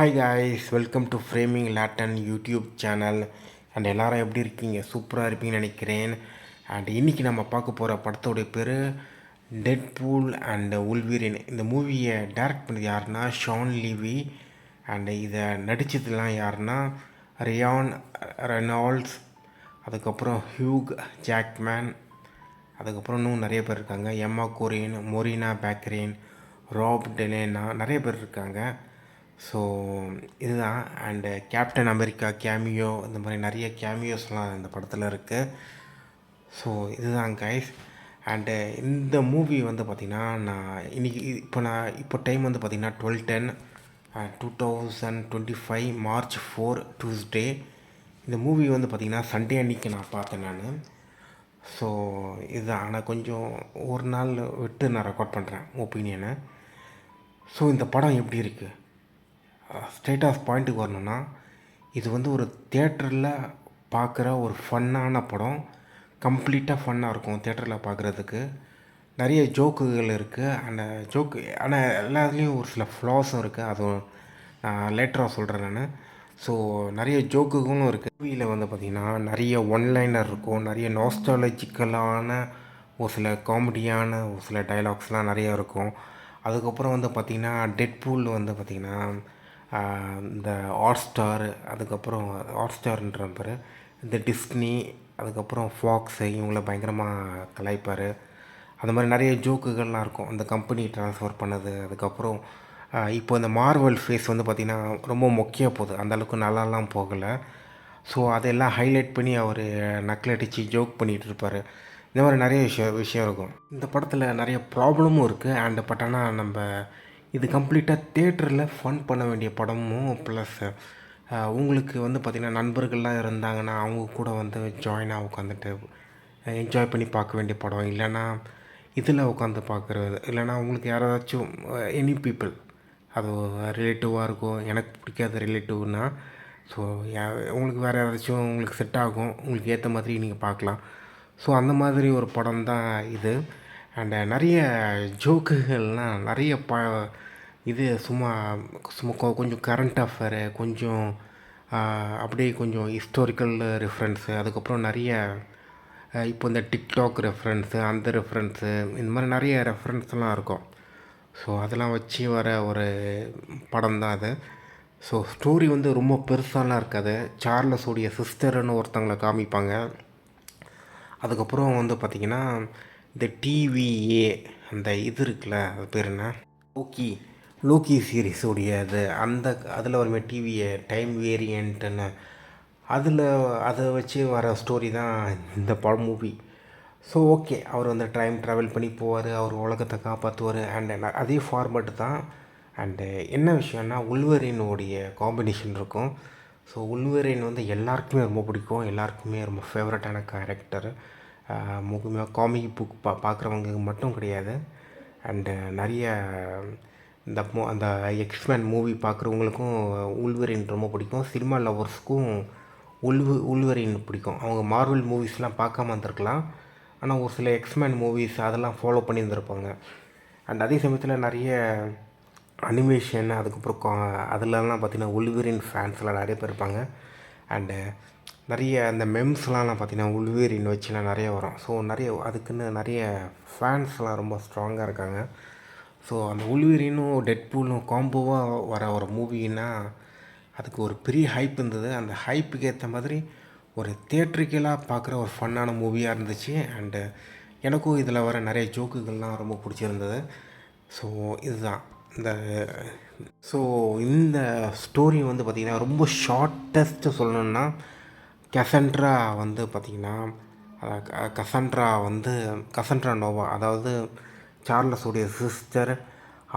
Hi guys, welcome to framing லேட்டன் YouTube channel. And எல்லாரும் எப்படி இருக்கீங்க? சூப்பராக இருப்பீங்கன்னு நினைக்கிறேன். அண்ட் இன்றைக்கி நம்ம பார்க்க போகிற படத்தோடைய பேர் டெட்பூல் அண்ட் உல்வரின். இந்த மூவியை டைரக்ட் பண்ணது யாருன்னா ஷான் லீவி. அண்டு இதை நடித்ததுலாம் யாருன்னா ரியான் ரெனால்ட்ஸ், அதுக்கப்புறம் ஹியூக் ஜாக்மேன், அதுக்கப்புறம் இன்னும் நிறைய பேர் இருக்காங்க. எம்மா கோரின், மொரினா பேக்கரின், ராப் டெலேனா, நிறைய பேர் இருக்காங்க. ஸோ இதுதான். அண்டு கேப்டன் அமெரிக்கா கேமியோ, இந்த மாதிரி நிறைய கேமியோஸ்லாம் இந்த படத்தில் இருக்குது. ஸோ இதுதான் கைஸ். அண்டு இந்த மூவி வந்து பார்த்திங்கன்னா நான் இன்றைக்கி இப்போ டைம் வந்து பார்த்திங்கன்னா 12/10 2025 March 4 டியூஸ்டே. இந்த மூவி வந்து பார்த்திங்கன்னா சண்டே அன்றைக்கி நான் பார்த்தேன் நான். ஸோ இதுதான். ஆனால் கொஞ்சம் ஒரு நாள் விட்டு நான் ரெக்கார்ட் பண்ணுறேன் ஒப்பீனியனை. ஸோ இந்த படம் எப்படி இருக்குது? ஸ்ட்ரெயிட் ஆஃப் பாயிண்ட்டுக்கு வரணும்னா, இது வந்து ஒரு தியேட்டரில் பார்க்குற ஒரு ஃபன்னான படம். கம்ப்ளீட்டாக ஃபன்னாக இருக்கும் தியேட்டரில் பார்க்குறதுக்கு. நிறைய ஜோக்குகள் இருக்குது. அந்த ஜோக்கு ஆனால் எல்லாத்துலேயும் ஒரு சில ஃப்ளாஸும் இருக்குது. அதுவும் நான் லேட்டராக சொல்கிறேன் நான். ஸோ நிறைய ஜோக்குகளும் இருக்குது. மூவியில் வந்து பார்த்திங்கன்னா நிறைய ஒன்லைனர் இருக்கும், நிறைய நாஸ்டாலஜிக்கலான ஒரு சில காமெடியான ஒரு சில டைலாக்ஸ்லாம் நிறையா இருக்கும். அதுக்கப்புறம் வந்து பார்த்திங்கன்னா டெட்பூல் வந்து பார்த்திங்கன்னா இந்த ஹாட்ஸ்டார், அதுக்கப்புறம் ஹாட்ஸ்டார்ன்ற பேர் இந்த டிஸ்னி, அதுக்கப்புறம் ஃபாக்ஸு, இவங்கள பயங்கரமாக கலாய்ப்பார். அந்த மாதிரி நிறைய ஜோக்குகள்லாம் இருக்கும். அந்த கம்பெனி ட்ரான்ஸ்ஃபர் பண்ணது, அதுக்கப்புறம் இப்போ இந்த மார்வல் ஃபேஸ் வந்து பார்த்திங்கன்னா ரொம்ப மொக்கையாக போகுது, அந்தளவுக்கு நல்லாலாம் போகலை. ஸோ அதெல்லாம் ஹைலைட் பண்ணி அவர் நக்கலடித்து ஜோக் பண்ணிகிட்டு இருப்பார். இந்த மாதிரி நிறைய விஷயம் இருக்கும். இந்த படத்தில் நிறைய ப்ராப்ளமும் இருக்குது. பட் ஆனால் நம்ம இது கம்ப்ளீட்டாக தியேட்டரில் ஃபன் பண்ண வேண்டிய படமும் ப்ளஸ் உங்களுக்கு வந்து பார்த்திங்கன்னா நண்பர்கள்லாம் இருந்தாங்கன்னா அவங்க கூட வந்து ஜாயினாக உட்காந்துட்டு என்ஜாய் பண்ணி பார்க்க வேண்டிய படம். இல்லைன்னா இதில் உட்காந்து பார்க்குறது, இல்லைனா உங்களுக்கு யாராச்சும் எனி பீப்புள் அது ரிலேட்டிவாக இருக்கும். எனக்கு பிடிக்காத ரிலேட்டிவ்னால் ஸோ உங்களுக்கு வேறு யாராச்சும் உங்களுக்கு செட் ஆகும், உங்களுக்கு ஏற்ற மாதிரி நீங்கள் பார்க்கலாம். ஸோ அந்த மாதிரி ஒரு படம் தான் இது. நிறைய ஜோக்குகள்லாம் நிறைய இது சும்மா சும்மா கொஞ்சம் கரண்ட் அஃபேரு, கொஞ்சம் அப்படியே கொஞ்சம் ஹிஸ்டாரிக்கல் ரெஃபரன்ஸு, அதுக்கப்புறம் நிறைய இப்போ இந்த டிக்டாக் ரெஃபரன்ஸு, அந்த ரெஃபரன்ஸு, இந்த மாதிரி நிறைய ரெஃபரன்ஸ்லாம் இருக்கும். ஸோ அதெல்லாம் வச்சு வர ஒரு படம் தான் அது. ஸோ ஸ்டோரி வந்து ரொம்ப பெருசாலாம் இருக்காது. சார்லஸோடைய சிஸ்டர்னு ஒருத்தங்களை காமிப்பாங்க. அதுக்கப்புறம் வந்து பார்த்திங்கன்னா இந்த டிவிஏ அந்த இது இருக்குல்ல, அது பேர் என்ன, லோக்கி சீரீஸோடைய அது அதில் வருமே டிவிஏ டைம் வேரியண்ட்டுன்னு, அதை வச்சு வர ஸ்டோரி தான் இந்த படம் மூவி. ஸோ ஓகே, அவர் வந்து டைம் ட்ராவல் பண்ணி போவார், அவர் உலகத்தை காப்பாற்றுவார். அதே ஃபார்மேட்டு தான். என்ன விஷயம்னா உல்வரினுடைய காம்பினேஷன் இருக்கும். ஸோ உல்வரின் வந்து எல்லாருக்குமே ரொம்ப பிடிக்கும், எல்லாருக்குமே ரொம்ப ஃபேவரட்டான கேரக்டர். முக்கியமாக காமிக் புக் பார்க்குறவங்களுக்கு மட்டும் கிடையாது. நிறைய அந்த எக்ஸ்மேன் மூவி பார்க்குறவங்களுக்கும் உல்வரின் ரொம்ப பிடிக்கும். சினிமா லவர்ஸ்க்கும் உல்வரின் பிடிக்கும். அவங்க மார்வல் மூவிஸ்லாம் பார்க்காம இருந்திருக்கலாம், ஆனால் ஒரு சில எக்ஸ்மேன் மூவிஸ் அதெல்லாம் ஃபாலோ பண்ணி இருந்திருப்பாங்க. அதே சமயத்தில் நிறைய அனிமேஷன், அதுக்கப்புறம் அதிலலாம் பார்த்திங்கன்னா உல்வரின் ஃபேன்ஸ்லாம் நிறைய பேர் இருப்பாங்க. நிறைய அந்த மெம்ஸ்லாம் பார்த்திங்கன்னா உல்வரின் வச்சுலாம் நிறைய வரும். ஸோ அதுக்குன்னு நிறைய ஃபேன்ஸ்லாம் ரொம்ப ஸ்ட்ராங்காக இருக்காங்க. ஸோ அந்த உல்வரினும் டெட்பூலும் காம்போவாக வர ஒரு மூவின்னா அதுக்கு ஒரு பெரிய ஹைப் இருந்தது. அந்த ஹைப்புக்கு ஏற்ற மாதிரி ஒரு தியேட்ரிக்கலாக பார்க்குற ஒரு ஃபன்னான மூவியாக இருந்துச்சு. எனக்கும் இதில் வர நிறைய ஜோக்குகள்லாம் ரொம்ப பிடிச்சிருந்தது. ஸோ இதுதான் இந்த ஸ்டோரி வந்து பார்த்திங்கன்னா ரொம்ப ஷார்ட்டஸ்ட்டு சொல்லணுன்னா, கசண்ட்ரா வந்து பார்த்திங்கன்னா கசண்ட்ரா நோவா, அதாவது சார்லஸுடைய சிஸ்டர்,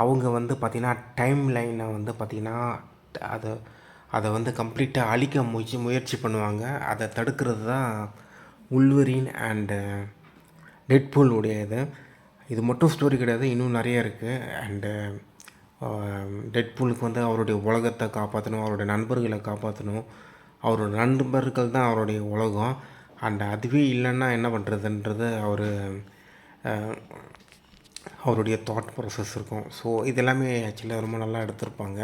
அவங்க வந்து பார்த்திங்கன்னா டைம் லைனை வந்து பார்த்திங்கன்னா அதை வந்து கம்ப்ளீட்டாக அழிக்க முயற்சி பண்ணுவாங்க. அதை தடுக்கிறது தான் உல்வரின் டெட்பூலுடைய இது மட்டும் ஸ்டோரி கிடையாது, இன்னும் நிறைய இருக்குது. டெட்பூலுக்கு வந்து அவருடைய உலகத்தை காப்பாற்றணும், அவருடைய நண்பர்களை காப்பாற்றணும். அவரோட நண்பர்கள் தான் அவருடைய உலகம். அதுவே இல்லைன்னா என்ன பண்ணுறதுன்றது அவருடைய தாட் ப்ராசஸ் இருக்கும். ஸோ இதெல்லாமே ஆக்சுவலாக ரொம்ப நல்லா எடுத்திருப்பாங்க.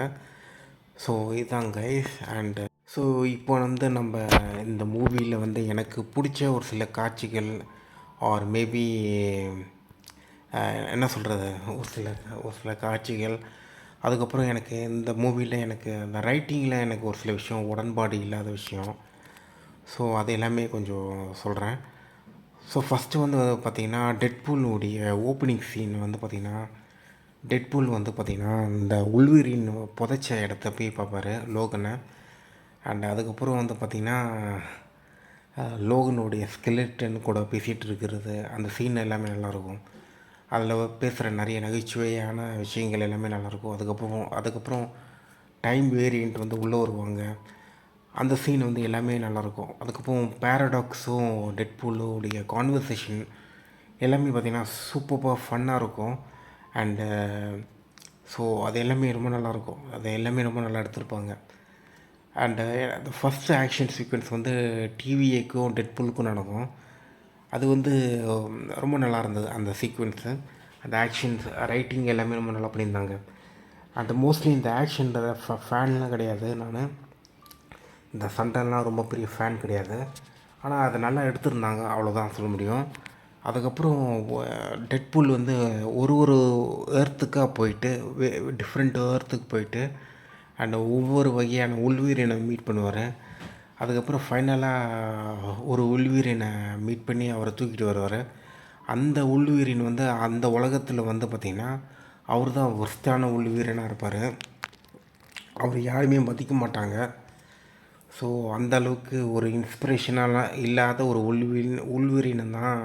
ஸோ இதுதான் கைஸ். அண்டு ஸோ இப்போ வந்து நம்ம இந்த மூவியில் வந்து எனக்கு பிடிச்ச ஒரு சில காட்சிகள் ஆர் மேபி என்ன சொல்கிறது, ஒரு சில காட்சிகள், அதுக்கப்புறம் எனக்கு இந்த மூவியில் எனக்கு அந்த ரைட்டிங்கில் எனக்கு ஒரு சில விஷயம் உடன்பாடு இல்லாத விஷயம், ஸோ அது எல்லாமே கொஞ்சம் சொல்கிறேன். ஸோ ஃபஸ்ட்டு வந்து பார்த்திங்கன்னா டெட்பூலுடைய ஓப்பனிங் சீன் வந்து பார்த்திங்கன்னா, டெட்பூல் வந்து பார்த்திங்கன்னா இந்த உள்வீரின் புதைச்ச இடத்த போய் பார்ப்பாரு லோகனை. அண்ட் அதுக்கப்புறம் வந்து பார்த்திங்கன்னா லோகனுடைய ஸ்கெலட்டன் கூட பேசிகிட்டு இருக்கிறது, அந்த சீன் எல்லாமே நல்லாயிருக்கும். அதில் பேசுகிற நிறைய நகைச்சுவையான விஷயங்கள் எல்லாமே நல்லாயிருக்கும். அதுக்கப்புறம் டைம் வேரியண்ட் வந்து உள்ளே வருவாங்க, அந்த சீன் வந்து எல்லாமே நல்லாயிருக்கும். அதுக்கப்புறம் பேரடாக்ஸும் டெட்பூலுடைய கான்வர்சேஷன் எல்லாமே பார்த்திங்கன்னா சூப்பராக ஃபன்னாக இருக்கும். அண்டு ஸோ அது எல்லாமே ரொம்ப நல்லாயிருக்கும், அது எல்லாமே ரொம்ப நல்லா எடுத்திருப்பாங்க. அண்டு அந்த ஃபஸ்ட்டு ஆக்ஷன் சீக்வென்ஸ் வந்து டிவிஏக்கும் டெட்பூலுக்கும் நடக்கும். அது வந்து ரொம்ப நல்லா இருந்தது அந்த சீக்வென்ஸு, அந்த ஆக்ஷன்ஸ் ரைட்டிங் எல்லாமே ரொம்ப நல்லா பண்ணியிருந்தாங்க. அண்ட் மோஸ்ட்லி இந்த ஆக்ஷன் ஃபேன்லாம் கிடையாது நான், இந்த சண்டைலாம் ரொம்ப பெரிய ஃபேன் கிடையாது, ஆனால் அதை நல்லா எடுத்திருந்தாங்க, அவ்வளோதான் சொல்ல முடியும். அதுக்கப்புறம் டெட்பூல் வந்து ஒரு ஏர்த்துக்காக போயிட்டு டிஃப்ரெண்ட் ஏர்த்துக்கு போயிட்டு அண்ட் ஒவ்வொரு வகையான உள்வீரினை மீட் பண்ணுவார். அதுக்கப்புறம் ஃபைனலாக ஒரு உள்வீரினை மீட் பண்ணி அவரை தூக்கிட்டு வருவார். அந்த உள்வீரின் வந்து அந்த உலகத்தில் வந்து பார்த்திங்கன்னா அவர் தான் ஒர்ஸ்டான உள்வீரனாக இருப்பார். அவர் யாருமே மதிக்க மாட்டாங்க. ஸோ அந்த அளவுக்கு ஒரு இன்ஸ்பிரேஷனெலாம் இல்லாத ஒரு உள்வீரினை தான்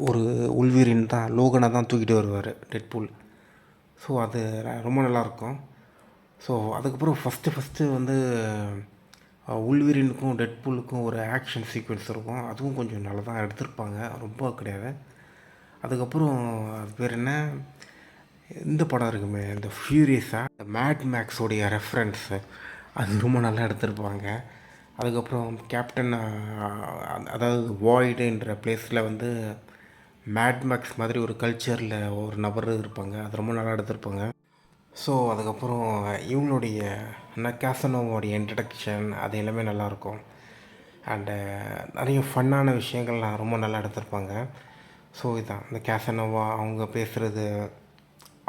ஒரு உள்வீரின் தான் லோகனை தான் தூக்கிட்டு வருவார் டெட்பூல். ஸோ அது ரொம்ப நல்லாயிருக்கும். ஸோ அதுக்கப்புறம் ஃபஸ்ட்டு வந்து உள்வீரினுக்கும் டெட்பூலுக்கும் ஒரு ஆக்ஷன் சீக்வென்ஸ் இருக்கும், அதுவும் கொஞ்சம் நல்லா தான் எடுத்திருப்பாங்க, ரொம்ப கிடையாது. அதுக்கப்புறம் அது பேர் என்ன, இந்த படம் இருக்குமே இந்த ஃபியூரியஸாக மேட் மேக்ஸோடைய ரெஃபரன்ஸு, அது ரொம்ப நல்லா எடுத்திருப்பாங்க. அதுக்கப்புறம் கேப்டன் அதாவது வாய்டுன்ற பிளேஸில் வந்து மேட் மேக்ஸ் மாதிரி ஒரு கல்ச்சரில் ஒரு நபர் இருப்பாங்க, அது ரொம்ப நல்லா எடுத்திருப்பாங்க. ஸோ அதுக்கப்புறம் இவங்களுடைய கேசனோவோடைய இன்ட்ரடக்ஷன் அது எல்லாமே நல்லாயிருக்கும். அண்டு நிறைய ஃபன்னான விஷயங்கள்லாம் ரொம்ப நல்லா எடுத்திருப்பாங்க. ஸோ இதுதான் இந்த கேசனோவா அவங்க பேசுகிறது.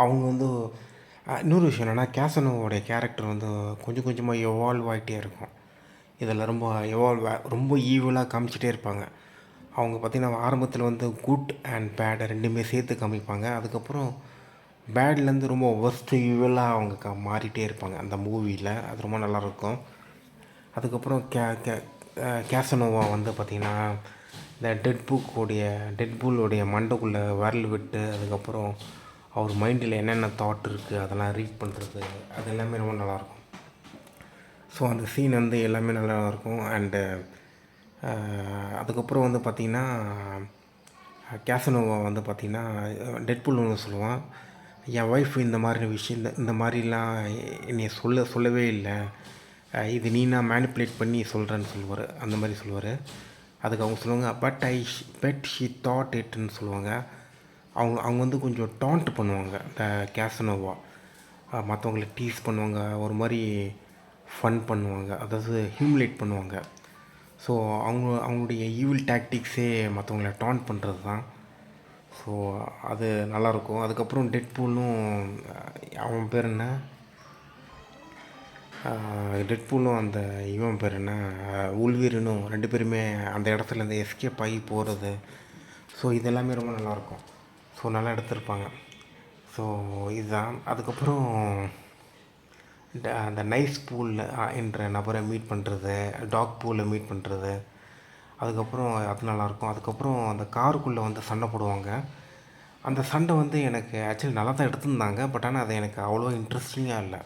அவங்க வந்து இன்னொரு விஷயம் என்னென்னா, கேசனோவோடைய கேரக்டர் வந்து கொஞ்சம் கொஞ்சமாக எவால்வ் ஆகிட்டே இருக்கும். இதில் ரொம்ப ஈவலாக காமிச்சிட்டே இருப்பாங்க. அவங்க பார்த்திங்கன்னா ஆரம்பத்தில் வந்து குட் அண்ட் பேட் ரெண்டுமே சேர்த்து காமிப்பாங்க. அதுக்கப்புறம் பேட்லேருந்து ரொம்ப ஒர்ஸ்ட்டு ஈவலாக அவங்க மாறிட்டே இருப்பாங்க அந்த மூவியில், அது ரொம்ப நல்லாயிருக்கும். அதுக்கப்புறம் கேசனோவா வந்து பார்த்திங்கன்னா இந்த டெட்பூலோடைய மண்டைக்குள்ளே விரல் விட்டு அதுக்கப்புறம் அவர் மைண்டில் என்னென்ன தாட் இருக்குது அதெல்லாம் ரீட் பண்ணுறது, அது எல்லாமே ரொம்ப நல்லாயிருக்கும். ஸோ அந்த சீன் வந்து எல்லாமே நல்லாயிருக்கும். அண்டு அதுக்கப்புறம் வந்து பார்த்திங்கன்னா கேசனோவா வந்து பார்த்திங்கன்னா டெட்பூல் ஒன்று சொல்லுவான், என் ஒய்ஃப் இந்த மாதிரி விஷயம் இந்த மாதிரிலாம் என்னை சொல்லவே இல்லை, இது நீ நான் மேனிப்புலேட் பண்ணி சொல்கிறேன்னு சொல்லுவார், அந்த மாதிரி சொல்லுவார். அதுக்கு அவங்க சொல்லுவாங்க பெட் ஷி தாட் இட்ன்னு சொல்லுவாங்க. அவங்க வந்து கொஞ்சம் டாண்ட் பண்ணுவாங்க இந்த கேசனோவா, மற்றவங்கள டீஸ் பண்ணுவாங்க, ஒரு மாதிரி ஃபன் பண்ணுவாங்க, அதாவது ஹியூமிலேட் பண்ணுவாங்க. ஸோ அவங்களுடைய ஈவில் டாக்டிக்ஸே மற்றவங்கள டாண்ட் பண்ணுறது தான். ஸோ அது நல்லாயிருக்கும். அதுக்கப்புறம் டெட்பூலும் அவன் பேர் என்ன, டெட்பூலும் அந்த இவன் பேர் என்ன உள்வீரனும் ரெண்டு பேருமே அந்த இடத்துல இந்த எஸ்கேப் ஆகி போகிறது, ஸோ இதெல்லாமே ரொம்ப நல்லாயிருக்கும். ஸோ நல்லா எடுத்திருப்பாங்க. ஸோ இதுதான். அதுக்கப்புறம் அந்த நைஸ் பூலில் என்ற நபரை மீட் பண்ணுறது, டாக் பூலில் மீட் பண்ணுறது, அதுக்கப்புறம் அது நல்லாயிருக்கும். அதுக்கப்புறம் அந்த காருக்குள்ளே வந்து சண்டை போடுவாங்க. அந்த சண்டை வந்து எனக்கு ஆக்சுவலி நல்லா தான் எடுத்திருந்தாங்க, பட் ஆனால் அது எனக்கு அவ்வளோ இன்ட்ரெஸ்டிங்காக இல்லை.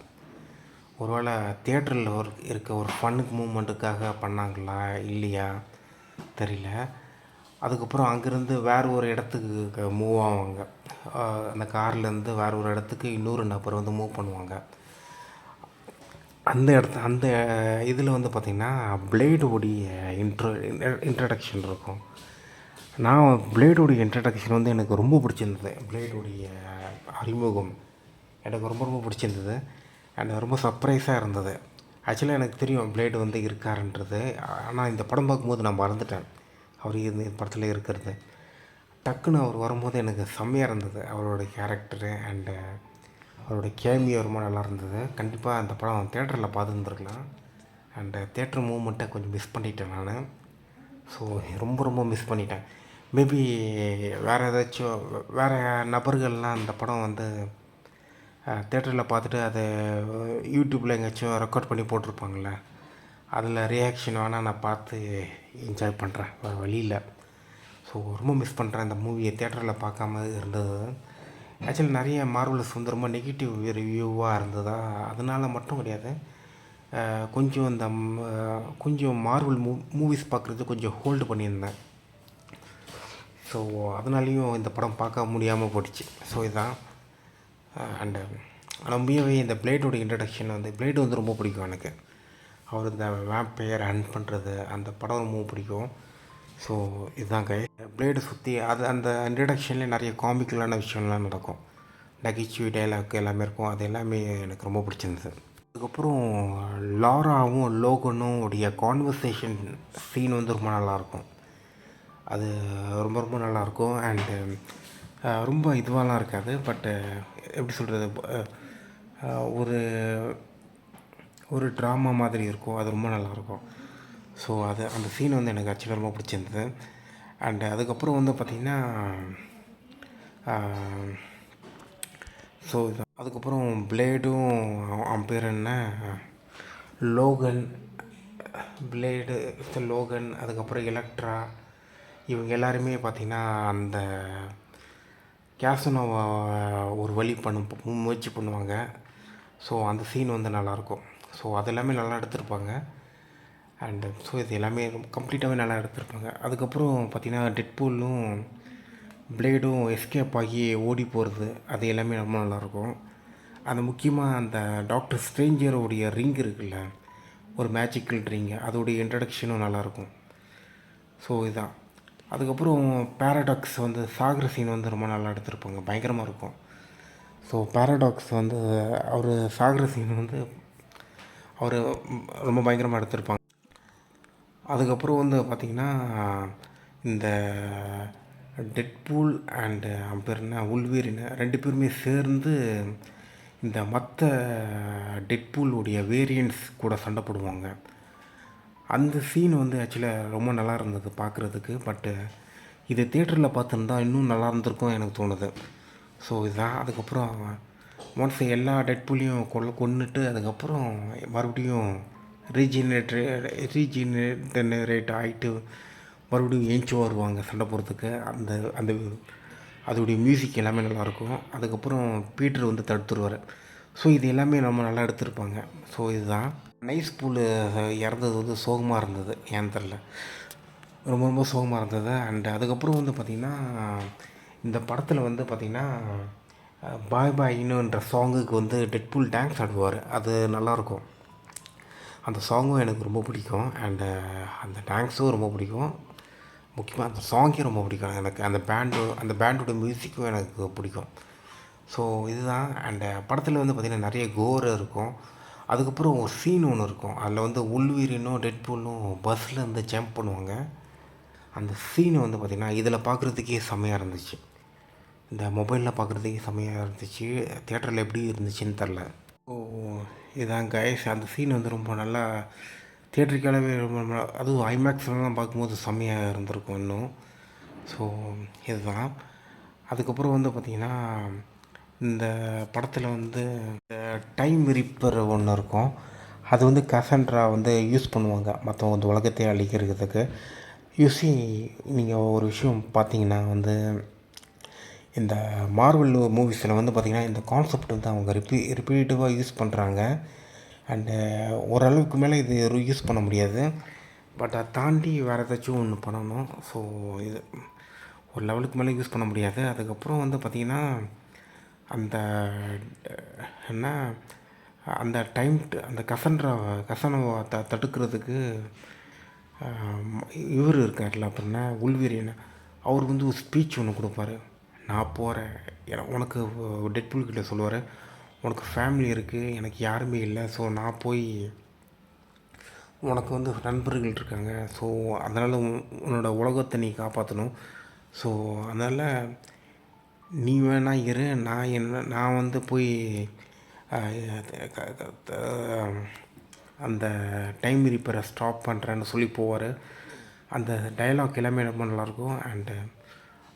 ஒருவேளை தியேட்டரில் இருக்க ஒரு ஃபன்னுக்கு மூமெண்ட்டுக்காக பண்ணாங்களா இல்லையா தெரியல. அதுக்கப்புறம் அங்கேருந்து வேறு ஒரு இடத்துக்கு மூவ் ஆவாங்க, அந்த கார்லேருந்து வேறு ஒரு இடத்துக்கு இன்னொரு நபர் வந்து மூவ் பண்ணுவாங்க. அந்த இதில் வந்து பார்த்திங்கன்னா பிளேடோடைய இன்ட்ரடக்ஷன் இருக்கும். நான் பிளேடோடைய இன்ட்ரடக்ஷன் வந்து எனக்கு ரொம்ப பிடிச்சிருந்தது. பிளேடோடைய அறிமுகம் எனக்கு ரொம்ப ரொம்ப பிடிச்சிருந்தது. அண்ட் ரொம்ப சர்ப்ரைஸாக இருந்தது. ஆக்சுவலாக எனக்கு தெரியும் பிளேடு வந்து இருக்காருன்றது. ஆனால் இந்த படம் பார்க்கும்போது நான் மறந்துட்டேன் அவர் இந்த படத்தில் இருக்கிறது. டக்குன்னு அவர் வரும்போது எனக்கு செம்மையாக இருந்தது. அவரோட கேரக்டரு அண்டு அவரோட கேமியோ ரொம்ப நல்லா இருந்தது. கண்டிப்பாக அந்த படம் தேட்டரில் பார்த்துருந்துருக்கலாம். அண்டு தேட்டர் மூமெண்ட்டை கொஞ்சம் மிஸ் பண்ணிட்டேன் நான். ஸோ ரொம்ப ரொம்ப மிஸ் பண்ணிட்டேன். மேபி வேறு ஏதாச்சும் வேறு நபர்கள்லாம் அந்த படம் வந்து தேட்டரில் பார்த்துட்டு அதை யூடியூப்பில் எங்கேயாச்சும் ரெக்கார்ட் பண்ணி போட்டிருப்பாங்கள, அதில் ரியாக்ஷன் வேணால் நான் பார்த்து என்ஜாய் பண்ணுறேன், வேறு வழியில். ஸோ ரொம்ப மிஸ் பண்ணுறேன் இந்த மூவியை தேட்டரில் பார்க்காம இருந்தது. ஆக்சுவலி நிறைய மார்வல்ஸ் வந்து ரொம்ப நெகட்டிவ் ரிவ்யூவாக இருந்ததா, அதனால் மட்டும் கிடையாது. கொஞ்சம் இந்த கொஞ்சம் மார்வல் மூவிஸ் பார்க்குறது கொஞ்சம் ஹோல்டு பண்ணியிருந்தேன். ஸோ அதனாலேயும் இந்த படம் பார்க்க முடியாமல் போயிடுச்சு. ஸோ இதுதான். அண்டு ரொம்பவே இந்த பிளேடோட இன்ட்ரடக்ஷன் வந்து பிளேடு வந்து ரொம்ப பிடிக்கும் எனக்கு. அவர் இந்த வேம்பயர் ஹண்ட் பண்ணுறது அந்த படம் ரொம்ப பிடிக்கும். ஸோ இதுதான் பிளேடு சுற்றி அது அந்த இன்ட்ரடக்ஷன்லேயே நிறைய காமிக்கலான விஷயம்லாம் நடக்கும். நகைச்சுவை டைலாக் எல்லாமே இருக்கும். அது எல்லாமே எனக்கு ரொம்ப பிடிச்சிருந்தது. அதுக்கப்புறம் லாராவும் லோகனும் உடைய கான்வர்சேஷன் சீன் வந்து ரொம்ப நல்லாயிருக்கும். அது ரொம்ப ரொம்ப நல்லாயிருக்கும். அண்டு ரொம்ப இதுவாலாம் இருக்காது. பட்டு எப்படி சொல்கிறது, ஒரு ஒரு ட்ராமா மாதிரி இருக்கும். அது ரொம்ப நல்லாயிருக்கும். ஸோ அது அந்த சீன் வந்து எனக்கு ஆக்சுவலாக ரொம்ப பிடிச்சிருந்தது. அண்டு அதுக்கப்புறம் வந்து பார்த்திங்கன்னா ஸோ இது அதுக்கப்புறம் பிளேடும் அவன் பேர் என்ன, லோகன், பிளேடு, லோகன், அதுக்கப்புறம் எலக்ட்ரா, இவங்க எல்லாருமே பார்த்திங்கன்னா அந்த கேசனோவை ஒரு வழி முயற்சி பண்ணுவாங்க. ஸோ அந்த சீன் வந்து நல்லாயிருக்கும். ஸோ அது எல்லாமே நல்லா எடுத்திருப்பாங்க. அண்டு ஸோ இது எல்லாமே கம்ப்ளீட்டாகவே நல்லா எடுத்திருப்பாங்க. அதுக்கப்புறம் பார்த்திங்கன்னா டெட்பூலும் பிளேடும் எஸ்கேப் ஆகி ஓடி போகிறது, அது எல்லாமே ரொம்ப நல்லாயிருக்கும். அந்த முக்கியமாக அந்த டாக்டர் ஸ்ட்ரேஞ்சருடைய ரிங் இருக்குல்ல, ஒரு மேஜிக்கல் ரிங்கு, அதோடைய இன்ட்ரடக்ஷனும் நல்லாயிருக்கும். ஸோ இதுதான். அதுக்கப்புறம் பேரடாக்ஸ் வந்து சாகர சீன் வந்து ரொம்ப நல்லா எடுத்திருப்பாங்க, பயங்கரமாக இருக்கும். ஸோ பேரடாக்ஸ் வந்து அவர் சாகர சீன் வந்து அவர் ரொம்ப பயங்கரமாக எடுத்திருப்பாங்க. அதுக்கப்புறம் வந்து பார்த்திங்கன்னா இந்த டெட்பூல் அண்டு பேர் என்ன உல்வேரின் ரெண்டு பேருமே சேர்ந்து இந்த மற்ற டெட்பூலுடைய வேரியன்ட்ஸ் கூட சண்டை போடுவாங்க. அந்த சீன் வந்து ஆக்சுவலாக ரொம்ப நல்லா இருந்தது பார்க்குறதுக்கு. பட்டு இது தேட்டரில் பார்த்துருந்தா இன்னும் நல்லா இருந்திருக்கும் எனக்கு தோணுது. ஸோ இதுதான். அதுக்கப்புறம் ஒன்ஸ் எல்லா டெட்பூலையும் கொன்னுட்டு அதுக்கப்புறம் மறுபடியும் ரீஜெனரேட் ஆகிட்டு மறுபடியும் ஏஞ்சி வருவாங்க சண்டை போடுறதுக்கு. அந்த அந்த அதோடைய மியூசிக் எல்லாமே நல்லாயிருக்கும். அதுக்கப்புறம் பீட்டர் வந்து தடுத்துருவார். ஸோ இது எல்லாமே நம்ம நல்லா எடுத்திருப்பாங்க. ஸோ இதுதான். நைஸ் பூல் இறந்தது வந்து சோகமாக இருந்தது, ஏன் தெரில, ரொம்ப ரொம்ப சோகமாக இருந்தது. அண்டு அதுக்கப்புறம் வந்து பார்த்திங்கன்னா இந்த படத்தில் வந்து பார்த்திங்கன்னா பாய் பாய் இன்னுன்ற சாங்குக்கு வந்து டெட்பூல் டான்ஸ் ஆடுவார். அது நல்லாயிருக்கும். அந்த சாங்கும் எனக்கு ரொம்ப பிடிக்கும். அண்டு அந்த டான்ஸும் ரொம்ப பிடிக்கும். முக்கியமாக அந்த சாங்கே ரொம்ப பிடிக்கும் எனக்கு. அந்த பேண்டோட மியூசிக்கும் எனக்கு பிடிக்கும். ஸோ இதுதான். அண்டு படத்தில் வந்து பார்த்திங்கன்னா நிறைய கோர் இருக்கும். அதுக்கப்புறம் ஒரு சீன் ஒன்று இருக்கும். அதில் வந்து உல்வீரினும் டெட்பூலும் பஸ்ஸில் இருந்து ஜம்ப் பண்ணுவாங்க. அந்த சீன் வந்து பார்த்திங்கன்னா இதில் பார்க்குறதுக்கே செம்மையாக இருந்துச்சு. இந்த மொபைலில் பார்க்குறதுக்கே செம்மையாக இருந்துச்சு. தியேட்டரில் எப்படி இருந்துச்சுன்னு தெரில. ஸோ இதுதான் கைஸ். அந்த சீன் வந்து ரொம்ப நல்லா தியேட்டருக்காகவே ரொம்ப அதுவும் ஐமேக்ஸ்லாம் பார்க்கும்போது செம்மையாக இருந்திருக்கும் இன்னும். ஸோ இதுதான். அதுக்கப்புறம் வந்து பார்த்திங்கன்னா இந்த படத்தில் வந்து இந்த டைம் ரிப்பர் ஒன்று இருக்கும். அது வந்து கசண்ட்ரா வந்து யூஸ் பண்ணுவாங்க மற்றவங்க வந்து உலகத்தையே அழிக்கிறதுக்கு. நீங்கள் ஒரு விஷயம் பார்த்தீங்கன்னா வந்து இந்த மார்வல் மூவிஸில் வந்து பார்த்திங்கன்னா இந்த கான்செப்ட் வந்து அவங்க ரிப்பீட்டிவாக யூஸ் பண்ணுறாங்க. அண்டு ஓரளவுக்கு மேலே இது யூஸ் பண்ண முடியாது. பட் அதை தாண்டி வேறு ஏதாச்சும் ஒன்று பண்ணணும். ஸோ இது ஒரு லெவலுக்கு மேலே யூஸ் பண்ண முடியாது. அதுக்கப்புறம் வந்து பார்த்திங்கன்னா அந்த என்ன அந்த அந்த கசனவை தடுக்கிறதுக்கு இவர் இருக்கார்ல, அப்புறம் என்ன உல்வீரியன், அவர் வந்து ஒரு ஸ்பீச் ஒன்று கொடுப்பாரு. நான் போகிறேன், உனக்கு டெட்பூல் கிட்ட சொல்லுவார், உனக்கு ஃபேமிலி இருக்குது, எனக்கு யாருமே இல்லை. ஸோ நான் போய் உனக்கு வந்து நண்பர்கள் இருக்காங்க. ஸோ அதனால் உன்னோட உலகத்தை நீ காப்பாற்றணும். ஸோ அதனால் நீ வேணா இரு, நான் வந்து போய் அந்த டைம் ரீப்பரை ஸ்டாப் பண்ணுறேன்னு சொல்லி போவார். அந்த டயலாக் எல்லாமே ரொம்ப நல்லாயிருக்கும். அண்டு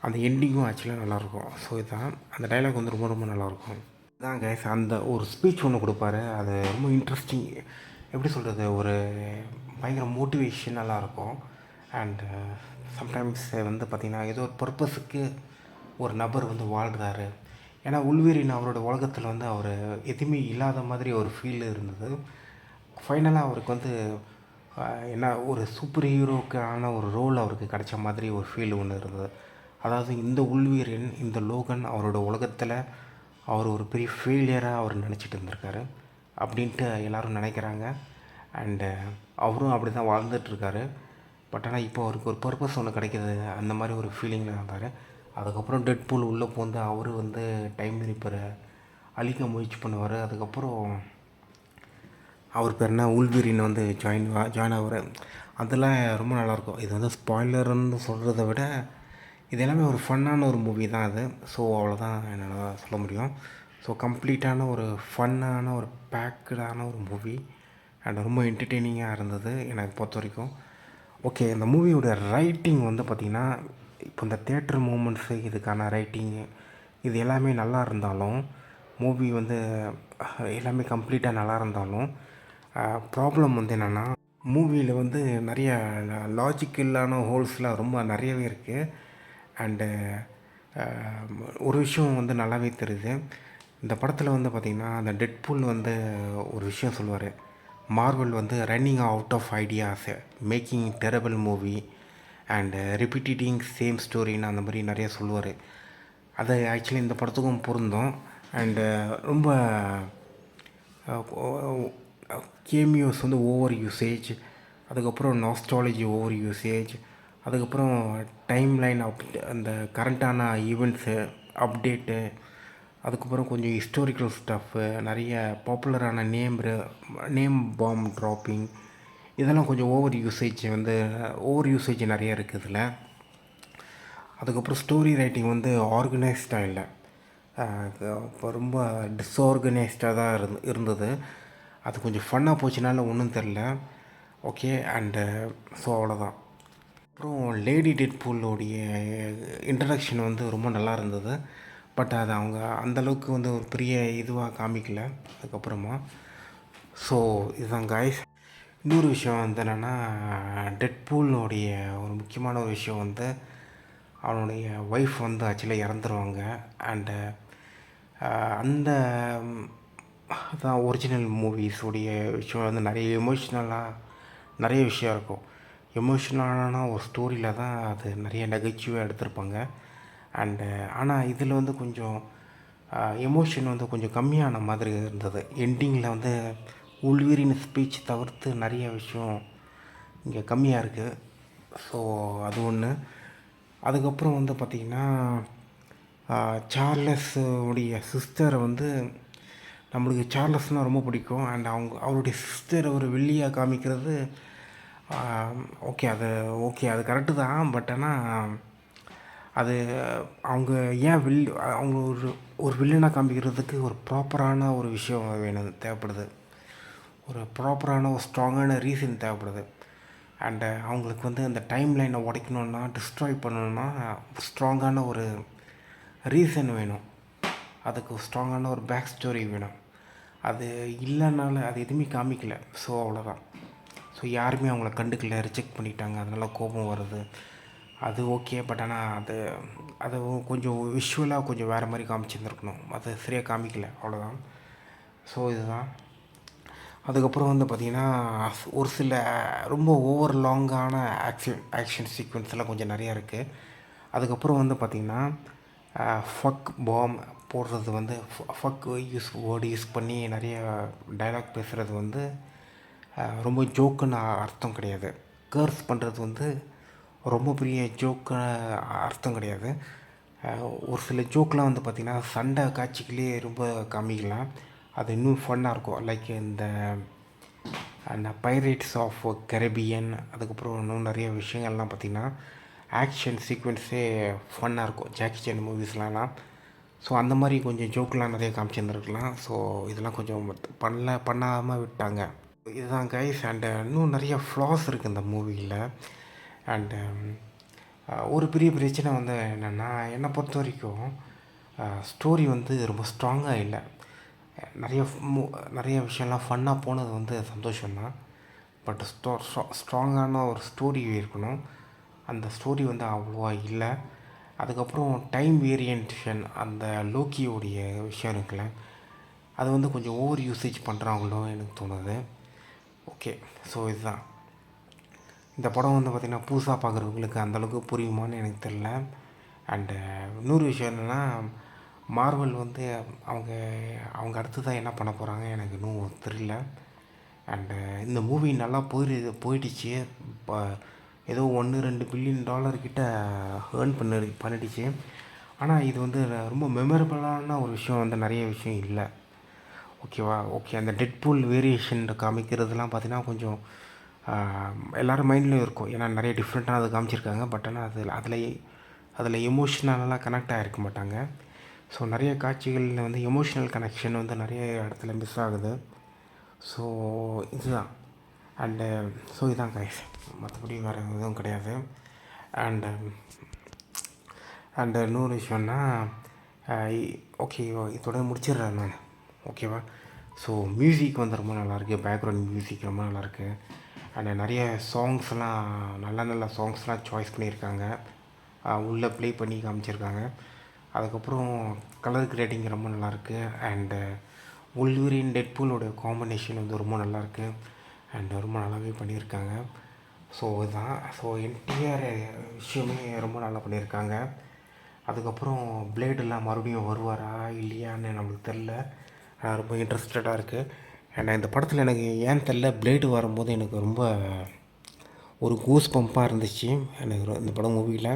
அந்த எண்டிங்கும் ஆக்சுவலாக நல்லாயிருக்கும். ஸோ இதுதான் அந்த டைலாக் வந்து ரொம்ப ரொம்ப நல்லாயிருக்கும். இதான் கைஸ், அந்த ஒரு ஸ்பீச் ஒன்று கொடுப்பாரு. அது ரொம்ப இன்ட்ரெஸ்டிங், எப்படி சொல்கிறது, ஒரு பயங்கர மோட்டிவேஷனலாக இருக்கும். அண்டு சம்டைம்ஸ் வந்து பார்த்திங்கன்னா ஏதோ ஒரு பர்பஸுக்கு ஒரு நபர் வந்து வாழ்கிறாரு. ஏன்னா உள்வீரின் அவரோட உலகத்தில் வந்து அவர் எதுவுமே இல்லாத மாதிரி ஒரு ஃபீல் இருந்தது. ஃபைனலாக அவருக்கு வந்து என்ன ஒரு சூப்பர் ஹீரோக்கான ஒரு ரோல் அவருக்கு கிடைச்ச மாதிரி ஒரு ஃபீல் ஒன்று இருந்தது. அதாவது இந்த உள்வீரன், இந்த லோகன் அவரோட உலகத்தில் அவர் ஒரு பெரிய ஃபெயிலியராக அவர் நினச்சிட்டு இருந்திருக்காரு அப்படின்ட்டு எல்லோரும் நினைக்கிறாங்க. அண்டு அவரும் அப்படி தான் வாழ்ந்துட்டுருக்காரு. பட் ஆனால் இப்போ அவருக்கு ஒரு பர்பஸ் ஒன்று கிடைக்கிது, அந்த மாதிரி ஒரு ஃபீலிங்கில் இருந்தார். அதுக்கப்புறம் டெட்பூல் உள்ளே போந்து அவர் வந்து டைம் ரீப்பரை அழிக்க முயற்சி பண்ணுவார். அதுக்கப்புறம் அவர் பேர் என்ன, உள்வீரின் வந்து ஜாயின் ஆகிற அதெல்லாம் ரொம்ப நல்லாயிருக்கும். இது வந்து ஸ்பாய்லர்னு சொல்கிறத விட இது எல்லாமே ஒரு ஃபன்னான ஒரு மூவி தான் அது. ஸோ அவ்வளோதான் என்னால் சொல்ல முடியும். ஸோ கம்ப்ளீட்டான ஒரு ஃபன்னான ஒரு பேக்கடான ஒரு மூவி அண்ட் ரொம்ப என்டர்டெய்னிங்காக இருந்தது எனக்கு பொறுத்த வரைக்கும். ஓகே, இந்த மூவியோட ரைட்டிங் வந்து பார்த்திங்கன்னா, இப்போ இந்த தியேட்டர் மூமெண்ட்ஸு, இதுக்கான ரைட்டிங்கு, இது எல்லாமே நல்லா இருந்தாலும், மூவி வந்து எல்லாமே கம்ப்ளீட்டாக நல்லா இருந்தாலும், ப்ராப்ளம் வந்து என்னென்னா, மூவியில் வந்து நிறைய லாஜிக்கலான ஹோல்ஸ்லாம் ரொம்ப நிறையவே இருக்குது. அண்டு ஒரு விஷயம் வந்து நல்லாவே தெரியுது. இந்த படத்தில் வந்து பார்த்திங்கன்னா, அந்த டெட்பூல் வந்து ஒரு விஷயம் சொல்லுவார். மார்வல் வந்து running out of ideas, making terrible movie and repeating same ஸ்டோரின்னு அந்த மாதிரி நிறைய சொல்லுவார். அது ஆக்சுவலி இந்த படத்துக்கும் பொருந்தும். அண்டு ரொம்ப கேமியோஸ் வந்து ஓவர் யூசேஜ், அதுக்கப்புறம் நாஸ்டாலஜி ஓவர் யூசேஜ், அதுக்கப்புறம் டைம் லைன் அந்த கரண்ட்டான ஈவெண்ட்ஸு அப்டேட்டு, அதுக்கப்புறம் கொஞ்சம் ஹிஸ்டாரிக்கல் ஸ்டஃப்பு, நிறைய பாப்புலரான நேம் பாம் ட்ராப்பிங், இதெல்லாம் கொஞ்சம் ஓவர் யூசேஜ் நிறைய இருக்குது இதில். அதுக்கப்புறம் ஸ்டோரி ரைட்டிங் வந்து ஆர்கனைஸ்டாக இல்லை, இப்போ ரொம்ப டிஸ்ஆர்கனைஸ்டாக தான் இருந்தது. அது கொஞ்சம் ஃபன்னாக போச்சுனால ஒன்றும் தெரில. ஓகே, அண்டு ஸோ அவ்வளோதான். அப்புறம் லேடி டெட்பூலோடைய இன்ட்ரடக்ஷன் வந்து ரொம்ப நல்லா இருந்தது. பட் அது அவங்க அந்தளவுக்கு வந்து ஒரு பெரிய இதுவாக காமிக்கல அதுக்கப்புறமா. ஸோ இதுதான் காய்ஸ். இன்னொரு விஷயம் வந்து என்னென்னா, டெட்பூலோடைய ஒரு முக்கியமான ஒரு விஷயம் வந்து அவனுடைய ஒய்ஃப் வந்து ஆக்சுவலாக இறந்துருவாங்க. அண்டு அந்த தான் ஒரிஜினல் மூவிஸோடைய விஷயம் வந்து நிறைய எமோஷ்னலாக நிறைய விஷயம் இருக்கும். எமோஷ்னலான ஒரு ஸ்டோரியில் தான் அது நிறைய நகைச்சுவையாக எடுத்திருப்பாங்க. அண்டு ஆனால் இதில் வந்து கொஞ்சம் எமோஷன் வந்து கொஞ்சம் கம்மியான மாதிரி இருந்தது. எண்டிங்கில் வந்து உள்வீரின் ஸ்பீச் தவிர்த்து நிறைய விஷயம் இங்கே கம்மியாக இருக்குது. ஸோ அது ஒன்று. அதுக்கப்புறம் வந்து பார்த்திங்கன்னா, சார்லஸ் உடைய சிஸ்டரை வந்து நம்மளுக்கு சார்லஸ்னால் ரொம்ப பிடிக்கும். அண்ட் அவருடைய சிஸ்டரை ஒரு வில்லியாக காமிக்கிறது அது கரெக்டு தான். பட் ஆனால் அது அவங்க ஏன் அவங்க ஒரு வில்லனாக காமிக்கிறதுக்கு ஒரு ப்ராப்பரான ஒரு விஷயம் வேணும், தேவைப்படுது. ஒரு ப்ராப்பரான ஒரு ஸ்ட்ராங்கான ரீசன் தேவைப்படுது. அண்டு அவங்களுக்கு வந்து அந்த டைம் லைனை உடைக்கணுன்னா, டிஸ்ட்ராய் பண்ணணுன்னா ஸ்ட்ராங்கான ஒரு ரீசன் வேணும். அதுக்கு ஸ்ட்ராங்கான ஒரு பேக் ஸ்டோரி வேணும். அது இல்லைனால அது எதுவுமே காமிக்கல. ஸோ அவ்வளோதான். ஸோ யாருமே அவங்கள கண்டுக்கல, ரிஜெக்ட் பண்ணிட்டாங்க. அதனால் கோபம் வருது. அது ஓகே. பட் ஆனால் அது கொஞ்சம் விஷுவலாக கொஞ்சம் வேறு மாதிரி காமிச்சிருந்துருக்கணும். அது சரியாக காமிக்கல, அவ்வளோதான். ஸோ இதுதான். அதுக்கப்புறம் வந்து பார்த்திங்கன்னா, ஒரு சில ரொம்ப ஓவர் லாங்கான ஆக்ஷன் சீக்வன்ஸ்லாம் கொஞ்சம் நிறையா இருக்குது. அதுக்கப்புறம் வந்து பார்த்திங்கன்னா, ஃபக் பாம் போடுறது வந்து ஃபக் வேர்டு யூஸ் பண்ணி நிறைய டைலாக் பேசுகிறது வந்து ரொம்ப ஜோக்குன்னு அர்த்தம் கிடையாது. கர்ஸ் பண்ணுறது வந்து ரொம்ப பெரிய ஜோக்கு அர்த்தம் கிடையாது. ஒரு சில ஜோக்கெலாம் வந்து பார்த்திங்கன்னா சண்டை காட்சிகளே ரொம்ப காமிக்கலாம். அது இன்னும் ஃபன்னாக இருக்கும். லைக் இந்த அந்த பைரேட்ஸ் ஆஃப் கரேபியன், அதுக்கப்புறம் இன்னும் நிறைய விஷயங்கள்லாம் பார்த்திங்கன்னா ஆக்ஷன் சீக்வென்ஸே ஃபன்னாக இருக்கும் ஜாக்கி சான் மூவிஸ்லாம். ஸோ அந்த மாதிரி கொஞ்சம் ஜோக்கெலாம் நிறைய காமிச்சிருந்துருக்கலாம். ஸோ இதெல்லாம் கொஞ்சம் பண்ணாமல் விட்டாங்க. இதுதான் கைஸ். அண்டு இன்னும் நிறைய ஃப்ளாஸ் இருக்குது இந்த மூவியில். அண்டு ஒரு பெரிய பிரச்சனை வந்து என்னென்னா, என்னை பொறுத்த வரைக்கும் ஸ்டோரி வந்து ரொம்ப ஸ்ட்ராங்காக இல்லை. நிறைய நிறைய விஷயம்லாம் ஃபன்னாக போனது வந்து சந்தோஷம்தான். பட் ஸ்ட்ராங்கான ஒரு ஸ்டோரி இருக்கணும். அந்த ஸ்டோரி வந்து அவ்வளோவா இல்லை. அதுக்கப்புறம் டைம் வேரியன்டேஷன், அந்த லோக்கியோடைய விஷயம் இருக்குல்ல, அது வந்து கொஞ்சம் ஓவர் யூசேஜ் பண்ணுறாங்களோ எனக்கு தோணுது. ஓகே, ஸோ இதுதான் இந்த படம் வந்து பார்த்திங்கன்னா புதுசாக பார்க்குறவங்களுக்கு அந்தளவுக்கு புரியுமான்னு எனக்கு தெரில. அண்டு இன்னொரு விஷயம் என்னென்னா, மார்வல் வந்து அவங்க அடுத்ததாக என்ன பண்ண போகிறாங்க எனக்கு இன்னும் தெரியல. அண்டு இந்த மூவி நல்லா போயிடுச்சு. இப்போ ஏதோ $1-2 பில்லியன் கிட்ட ஏர்ன் பண்ணிடுச்சு. ஆனால் இது வந்து ரொம்ப மெமரபிளான ஒரு விஷயம் வந்து நிறைய விஷயம் இல்லை. ஓகேவா? ஓகே, அந்த டெட்பூல் வேரியேஷன் காமிக்கிறதுலாம் பார்த்திங்கன்னா கொஞ்சம் எல்லோரும் மைண்ட்லேயும் இருக்கும். ஏன்னா நிறைய டிஃப்ரெண்ட்டாக அதை காமிச்சிருக்காங்க. பட் ஆனால் அதில் எமோஷ்னலாக கனெக்ட் ஆகிருக்க மாட்டாங்க. ஸோ நிறைய காட்சிகளில் வந்து எமோஷ்னல் கனெக்ஷன் வந்து நிறைய இடத்துல மிஸ் ஆகுது. ஸோ இதுதான். அண்டு ஸோ இதுதான் கைஸ், மற்றபடி வேறு எதுவும் கிடையாது. அண்டு இன்னொரு விஷயம்னா, ஓகே இதோட முடிச்சிடுறேன் நான். ஓகேவா? ஸோ மியூசிக் வந்து ரொம்ப நல்லாயிருக்கு. பேக்ரவுண்ட் மியூசிக் ரொம்ப நல்லாயிருக்கு. அண்ட் நிறைய சாங்ஸ்லாம் நல்ல சாங்ஸ்லாம் சாய்ஸ் பண்ணியிருக்காங்க. உள்ளே ப்ளே பண்ணி காமிச்சிருக்காங்க. அதுக்கப்புறம் கலர் கிரேடிங் ரொம்ப நல்லாயிருக்கு. அண்டு வுல்வரின் டெட்பூலோட காம்பினேஷன் வந்து ரொம்ப நல்லாயிருக்கு. அண்டு ரொம்ப நல்லாவே பண்ணியிருக்காங்க. ஸோ இதுதான். ஸோ என்டையர் விஷயமே ரொம்ப நல்லா பண்ணியிருக்காங்க. அதுக்கப்புறம் பிளேடெல்லாம் மறுபடியும் வருவாரா இல்லையான்னு நம்மளுக்கு தெரில. ரொம்ப இன்ட்ரெஸ்டடாக இருக்குது. அண்ட் இந்த படத்தில் எனக்கு ஏன் தெரில, பிளேடு வரும்போது எனக்கு ரொம்ப ஒரு கூஸ் பம்பாக இருந்துச்சு எனக்கு இந்த படம் மூவியில்.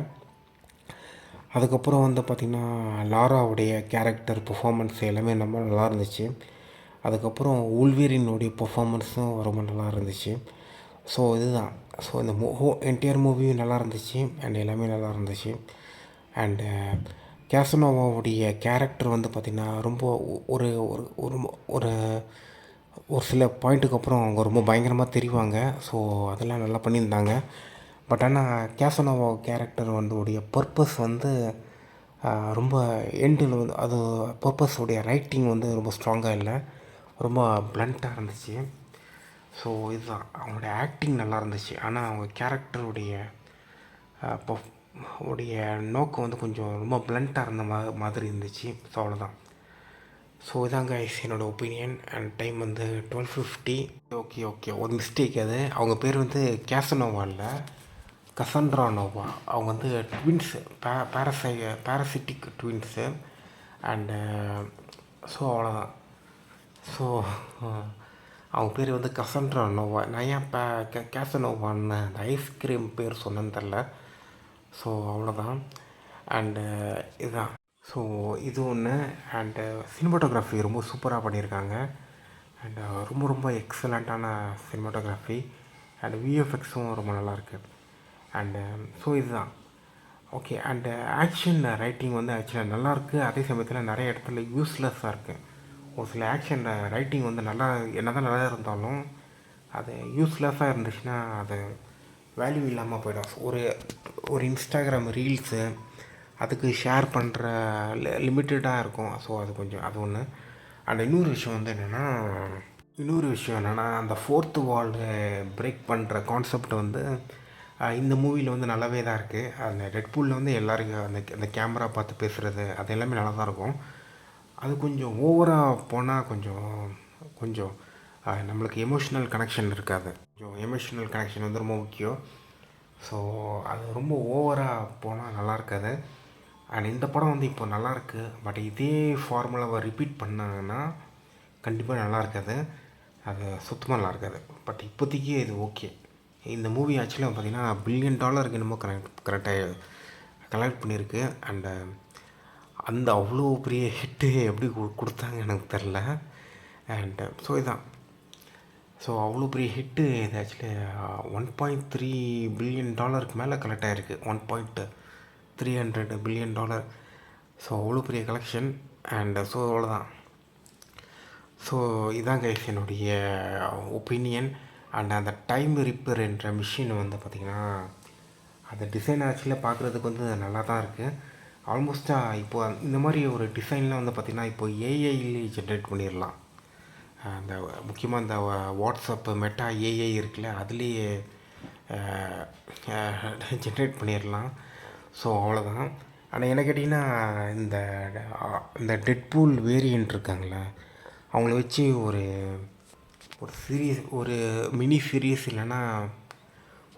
அதுக்கப்புறம் வந்து பார்த்திங்கன்னா லாராவுடைய கேரக்டர் பெர்ஃபார்மன்ஸ் எல்லாமே ரொம்ப நல்லா இருந்துச்சு. அதுக்கப்புறம் வுல்வரினுடைய பெர்ஃபார்மன்ஸும் ரொம்ப நல்லா இருந்துச்சு. ஸோ இதுதான். ஸோ இந்த என்டையர் மூவியும் நல்லா இருந்துச்சு. அண்ட் எல்லாமே நல்லா இருந்துச்சு. அண்டு கேசனோவாவுடைய கேரக்டர் வந்து பார்த்திங்கன்னா ரொம்ப ஒரு ஒரு ஒரு ஒரு சில பாயிண்ட்டுக்கு அப்புறம் அவங்க ரொம்ப பயங்கரமாக தெரிவாங்க. ஸோ அதெல்லாம் நல்லா பண்ணியிருந்தாங்க. பட் ஆனால் கேசனோவா கேரக்டர் வந்து உடைய பர்பஸ் வந்து ரொம்ப எண்டில் வந்து அது பர்பஸுடைய ரைட்டிங் வந்து ரொம்ப ஸ்ட்ராங்காக இல்லை, ரொம்ப பிளண்ட்டாக இருந்துச்சு. ஸோ இதுதான். அவங்களுடைய ஆக்டிங் நல்லா இருந்துச்சு. ஆனால் அவங்க கேரக்டருடைய உடைய நோக்கம் வந்து கொஞ்சம் ரொம்ப பிளண்ட்டாக இருந்த மாதிரி இருந்துச்சு. ஸோ அவ்வளோதான். ஸோ இதாங்க என்னோடய ஒப்பீனியன். அண்ட் டைம் வந்து 12:50. ஓகே ஒரு மிஸ்டேக். அது அவங்க பேர் வந்து கேசனோவா இல்லை, கசன்ட்ரா நோவா. அவங்க வந்து twins, parasitic twins. And so அவ்வளோதான். ஸோ அவங்க பேர் வந்து கசன்ட்ரா நோவா. நான் ஏன் கேசனோவான்னு அந்த ஐஸ்கிரீம் பேர் சொன்னேன்னு தெரில. ஸோ அவ்வளோதான். அண்டு இதுதான். ஸோ இது ஒன்று. அண்டு சினிமாட்டோகிராஃபி ரொம்ப சூப்பராக பண்ணியிருக்காங்க. அண்டு ரொம்ப எக்ஸலண்ட்டான சினிமாட்டோகிராஃபி. அண்டு விஎஃப்எக்ஸும் ரொம்ப நல்லாயிருக்கு. அண்டு ஸோ இதுதான். ஓகே. அண்டு ஆக்ஷன் ரைட்டிங் வந்து ஆக்சுவலாக நல்லாயிருக்கு. அதே சமயத்தில் நிறைய இடத்துல யூஸ்லெஸ்ஸாக இருக்குது. ஒரு சில ஆக்ஷன் ரைட்டிங் வந்து நல்லா என்ன தான் நல்லா இருந்தாலும் அது யூஸ்லெஸ்ஸாக இருந்துச்சுன்னா அது வேல்யூ இல்லாமல் போய்டும். ஒரு இன்ஸ்டாகிராம் ரீல்ஸு அதுக்கு ஷேர் பண்ணுற லிமிட்டடாக இருக்கும். ஸோ அது கொஞ்சம் அது ஒன்று. அண்ட் இன்னொரு விஷயம் என்னென்னா அந்த ஃபோர்த்து வால் பிரேக் பண்ணுற கான்செப்ட் வந்து இந்த மூவியில் வந்து நல்லாவே தான் இருக்குது. அந்த டெட்பூலில் வந்து எல்லாருக்கும் அந்த கேமரா பார்த்து பேசுகிறது அது எல்லாமே நல்லா தான் இருக்கும். அது கொஞ்சம் ஓவராக போனால் கொஞ்சம் நம்மளுக்கு எமோஷ்னல் கனெக்ஷன் இருக்காது. கொஞ்சம் எமோஷ்னல் கனெக்ஷன் வந்து ரொம்ப முக்கியம். ஸோ அது ரொம்ப ஓவராக போனால் நல்லா இருக்காது. அண்ட் இந்த படம் வந்து இப்போ நல்லாயிருக்கு. பட் இதே ஃபார்முலாவை ரிப்பீட் பண்ணாங்கன்னா கண்டிப்பாக நல்லா இருக்காது. அது சுத்தமாக நல்லா இருக்காது. பட் இப்போதைக்கு இது ஓகே. இந்த மூவி ஆக்சுவலாக பார்த்திங்கன்னா $1 பில்லியன் என்னமோ கரெக்டாக கலெக்ட் பண்ணியிருக்கு. அண்டு அந்த அவ்வளோ பெரிய ஹிட்டு எப்படி கொடுத்தாங்க எனக்கு தெரில. ஸோ இதான். ஸோ அவ்வளோ பெரிய ஹிட்டு இது ஆக்சுவலி $1.3 பில்லியன் மேலே கலெக்ட் ஆகிருக்கு. $1.3 பில்லியன். ஸோ அவ்வளோ பெரிய கலெக்ஷன். ஸோ அவ்வளோதான். ஸோ இதான் கைஸ் என்னுடைய ஒப்பீனியன். அந்த டைம் ரிப்பேர் என்ற மிஷின் வந்து பார்த்திங்கன்னா அந்த டிசைன் ஆக்சுவலாக பார்க்குறதுக்கு வந்து நல்லா தான் இருக்குது. ஆல்மோஸ்ட்டாக இப்போது இந்த மாதிரி ஒரு டிசைன்லாம் வந்து பார்த்திங்கன்னா இப்போ ஏஐலே ஜென்ரேட் பண்ணிடலாம். அந்த முக்கியமாக இந்த வாட்ஸ்அப்பு மெட்டா ஏஐ இருக்குல்ல, அதுலேயே ஜென்ரேட் பண்ணிடலாம். ஸோ அவ்வளோதான். ஆனால் என்ன கேட்டிங்கன்னா இந்த இந்த டெட்பூல் வேரியன்ட் இருக்காங்களே, அவங்கள வச்சு ஒரு சீரீஸ், ஒரு மினி சீரீஸ் இல்லைன்னா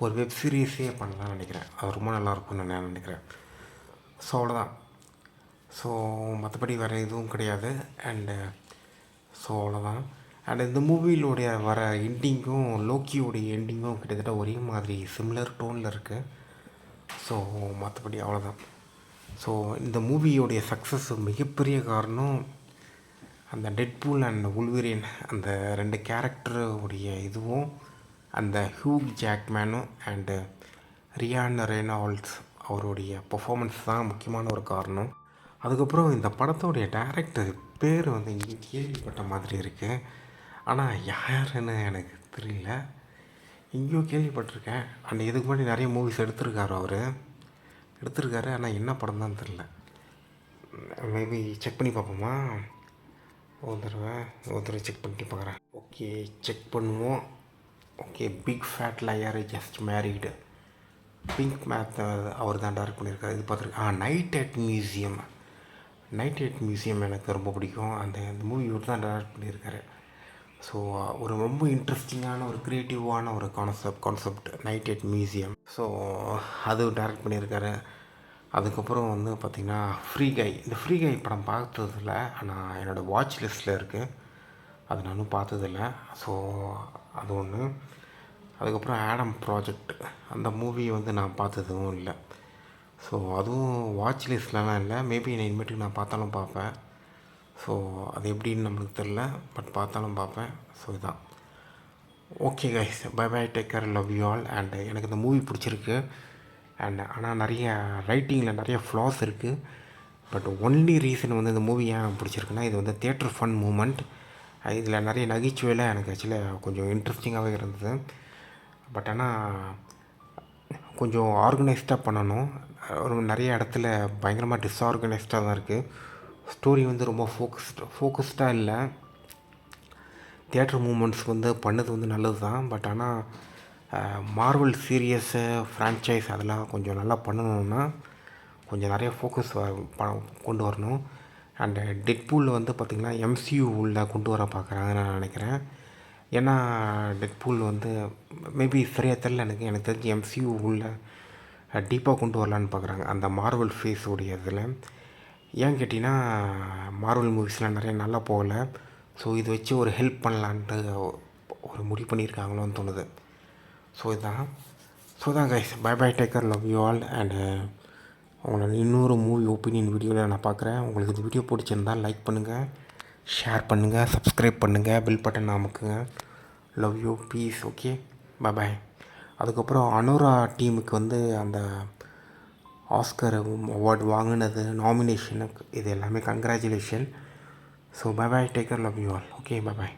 ஒரு வெப் சீரீஸே பண்ணலாம்னு நினைக்கிறேன். அது ரொம்ப நல்லாயிருக்கும்னு நான் நினைக்கிறேன். ஸோ அவ்வளோதான். ஸோ மற்றபடி வேறு எதுவும் கிடையாது. ஸோ அவ்வளோதான். இந்த மூவியிலுடைய வர எண்டிங்கும் லோக்கியோடைய எண்டிங்கும் கிட்டத்தட்ட ஒரே மாதிரி சிமிலர் டோனில் இருக்குது. ஸோ மற்றபடி அவ்வளோதான். ஸோ இந்த மூவியோடைய சக்ஸஸ் மிகப்பெரிய காரணம் அந்த டெட்பூல் அண்ட் வூல்வரின் அந்த 2 கேரக்டருடைய இதுவும், அந்த ஹியூ ஜாக்மேனும் அண்டு ரியான் ரெனால்ட்ஸ் அவருடைய பர்ஃபாமன்ஸ் தான் முக்கியமான ஒரு காரணம். அதுக்கப்புறம் இந்த படத்தோடைய டைரக்டர் பேர் வந்து இங்கே கேள்விப்பட்ட மாதிரி இருக்குது, ஆனால் யாருன்னு எனக்கு தெரியல. எங்கேயோ கேள்விப்பட்டிருக்கேன். இதுக்கு முன்னாடி நிறைய மூவிஸ் எடுத்திருக்காரு. ஆனால் என்ன படம் தான் தெரில. மேபி செக் பண்ணி பார்ப்போமா? ஒரு தடவை செக் பண்ணிட்டு பார்க்குறேன். ஓகே, செக் பண்ணுவோம். Okay, Big Fat Liar just married, pink மேத் அவர் தான் டைரக்ட் பண்ணியிருக்காரு. இது பார்த்துருக்கேன். நைட் அட் மியூசியம் எனக்கு ரொம்ப பிடிக்கும். அந்த மூவி இவர் தான் டைரக்ட் பண்ணியிருக்காரு. ஸோ ஒரு ரொம்ப இன்ட்ரெஸ்டிங்கான ஒரு க்ரியேட்டிவான ஒரு concept night at museum. So அது டைரக்ட் பண்ணியிருக்காரு. அதுக்கப்புறம் வந்து பார்த்திங்கன்னா இந்த ஃப்ரீ கை படம் பார்த்ததில்ல, ஆனால் என்னோடய வாட்ச் லிஸ்ட்டில் இருக்குது. அது நானும் பார்த்ததில்ல. ஸோ அது ஒன்று. அதுக்கப்புறம் ஆடம் ப்ராஜெக்ட், அந்த மூவி வந்து நான் பார்த்ததும் இல்லை. ஸோ அதுவும் வாட்ச் லிஸ்ட்லலாம் இல்லை. மேபி நான் இனிமேட்டுக்கு நான் பார்த்தாலும் பார்ப்பேன். ஸோ அது எப்படின்னு நம்மளுக்கு தெரில, பட் பார்த்தாலும் பார்ப்பேன். ஸோ இதுதான். Okay guys, bye bye, take care, love you all. எனக்கு இந்த மூவி பிடிச்சிருக்கு. ஆனால் நிறைய ரைட்டிங்கில் நிறைய ஃப்ளாஸ் இருக்குது. பட் ஒன்லி ரீசன் வந்து இந்த மூவி ஏன் பிடிச்சிருக்குன்னா, இது வந்து தியேட்டர் ஃபன் மூமெண்ட். இதில் நிறைய நகைச்சுவையில் எனக்கு ஆக்சுவலாக கொஞ்சம் இன்ட்ரெஸ்டிங்காகவே இருந்தது. பட் ஆனால் கொஞ்சம் ஆர்கனைஸ்டாக பண்ணணும். நிறைய இடத்துல பயங்கரமாக டிஸ்ஆர்கனைஸ்டாக தான் இருக்குது. ஸ்டோரி வந்து ரொம்ப ஃபோக்கஸ்டாக இல்லை. தியேட்டர் மூமெண்ட்ஸ் வந்து பண்ணது வந்து நல்லது தான். பட் ஆனால் மார்வல் சீரியஸு ஃப்ரான்ச்சைஸ் அதெல்லாம் கொஞ்சம் நல்லா பண்ணணுன்னா கொஞ்சம் நிறைய ஃபோக்கஸ் கொண்டு வரணும். டெட்பூலில் வந்து பார்த்திங்கன்னா MCU உள்ள கொண்டு வர பார்க்குறாங்கன்னு நான் நினைக்கிறேன். ஏன்னா டெட்பூல் வந்து மேபி சரியாக தெரில, எனக்கு தெரிஞ்சு MCU உள்ள டீப்பாக கொண்டு வரலான்னு பார்க்குறாங்க அந்த மார்வல் ஃபேஸ் உடைய இதில். ஏன்னு கேட்டிங்கன்னா மார்வல் மூவிஸ்லாம் நிறைய நல்லா போகலை. ஸோ இது வச்சு ஒரு ஹெல்ப் பண்ணலான்ட்டு ஒரு முடிவு பண்ணியிருக்காங்களோன்னு தோணுது. ஸோ தான் guys, bye bye, take care, love you all. உங்களை இன்னொரு மூவி ஒப்பீனியன் வீடியோவில் நான் பார்க்குறேன். உங்களுக்கு இந்த வீடியோ பிடிச்சிருந்தால் லைக் பண்ணுங்கள், ஷேர் பண்ணுங்கள், சப்ஸ்கிரைப் பண்ணுங்கள், பெல் பட்டன் அமுக்குங்க. Love you, peace. Okay, bye bye. அதுக்கப்புறம் அனோரா டீமுக்கு வந்து அந்த ஆஸ்கர் அவார்டு வாங்கினது, நாமினேஷனுக்கு, இது எல்லாமே congratulation. So bye bye, take care, love you all. Okay, bye by.